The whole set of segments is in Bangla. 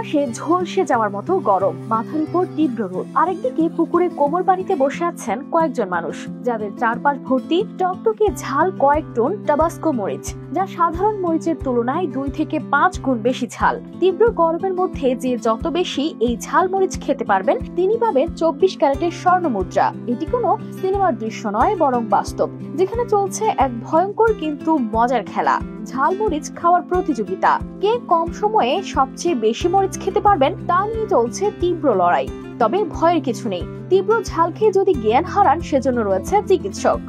চারপাশে ঝলসে যাওয়ার মতো গরম, মাথার উপর তীব্র রোদ। আরেকদিকে পুকুরে কোমর পানিতে বসে আছেন কয়েকজন মানুষ, যাদের চারপাশ ভর্তি টকটকে ঝাল কয়েক টন টাবাস্কো মরিচ, যা সাধারণ মরিচের তুলনায় 2 থেকে 5 গুণ বেশি ঝাল। তীব্র গরমের মধ্যে যে যত বেশি এই ঝাল মরিচ খেতে পারবেন, তিনি পাবেন 24 ক্যারেটের স্বর্ণ মুদ্রা। এটি কোনো সিনেমার দৃশ্য নয়, বরং বাস্তব, যেখানে চলছে এক ভয়ঙ্কর কিন্তু মজার খেলা, ঝাল মরিচ খাওয়ার প্রতিযোগিতা। কে কম সময়ে সবচেয়ে বেশি মরিচ খেতে পারবেন তা নিয়ে চলছে তীব্র লড়াই। তবে ভয়ের কিছু নেই, তীব্র ঝাল খেয়ে যদি জ্ঞান হারান, সেজন্য রয়েছে চিকিৎসক।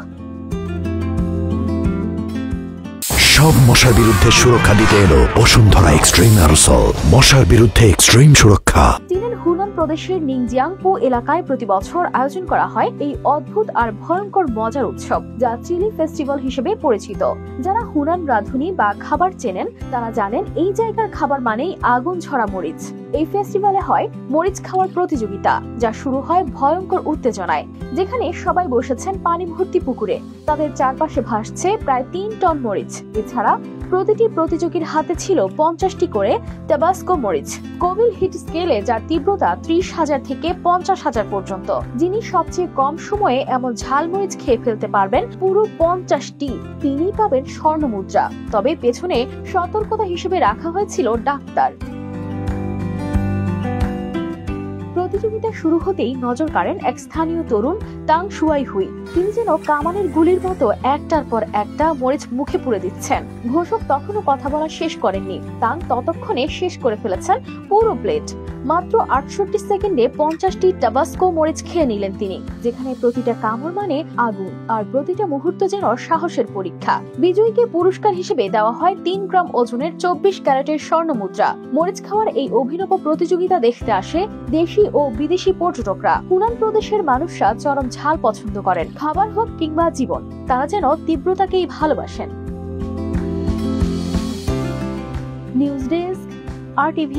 সব মশার বিরুদ্ধে সুরক্ষা দিতে এলো বসুন্ধরা এক্সট্রিম অ্যারোসল, মশার বিরুদ্ধে এক্সট্রিম সুরক্ষা। চীনের হুনান প্রদেশের নিংজিয়াংপো এলাকায় প্রতি বছর আয়োজন করা হয় এই অদ্ভুত আর ভয়ঙ্কর মজার উৎসব, যা চিলি ফেস্টিভ্যাল হিসেবে পরিচিত। যারা হুনান রাঁধুনি বা খাবার চেনেন, তারা জানেন এই জায়গার খাবার মানেই আগুন ঝরা মরিচ। এই ফেস্টিভ্যালে হয় মরিচ খাওয়ার প্রতিযোগিতা, যা শুরু হয় ভয়ঙ্কর উত্তেজনায়, যেখানে সবাই বসেছেন পানি ভর্তি পুকুরে। তাদের চারপাশে ভাসছে প্রায় 3 টন মরিচ। এছাড়া প্রতিটি প্রতিযোগীর হাতে ছিল 50টি করে টাবাস্কো মরিচ, কোভিল হিট স্কেলে, যার তীব্রতা 30,000 থেকে 50,000 পর্যন্ত। যিনি সবচেয়ে কম সময়ে এমন ঝাল মরিচ খেয়ে ফেলতে পারবেন পুরো 50টি, তিনি পাবেন স্বর্ণ মুদ্রা। তবে পেছনে সতর্কতা হিসেবে রাখা হয়েছিল ডাক্তার। প্রতিযোগিতা শুরু হতেই নজর কাড়েন এক স্থানীয় তরুণ তাং শুয়াই হুই। তিনি যেন কামানের গুলির মতো একটার পর একটা মরিচ মুখে পুরে দিচ্ছেন। ঘোষক তখনও কথা বলা শেষ করেননি, তাং ততক্ষণে শেষ করে ফেলেছেন পুরো প্লেট। মাত্র 68 সেকেন্ডে 50টি টাবাস্কো মরিচ খেয়ে নিলেন তিনি, যেখানে প্রতিটা কামড় মানে আগুন, আর প্রতিটা মুহূর্ত যেন সাহসের পরীক্ষা। বিজয়ীকে পুরস্কার হিসেবে দেওয়া হয় 3 গ্রাম ওজনের 24 ক্যারেটের স্বর্ণ মুদ্রা। মরিচ খাওয়ার এই অভিনব প্রতিযোগিতা দেখতে আসে দেশি ও বিদেশি পর্যটকরা। হুনান প্রদেশের মানুষরা চরম ঝাল পছন্দ করেন, খাবার হোক কিংবা জীবন, তারা যেন তীব্রতাকেই ভালোবাসেন। News desk, RTV।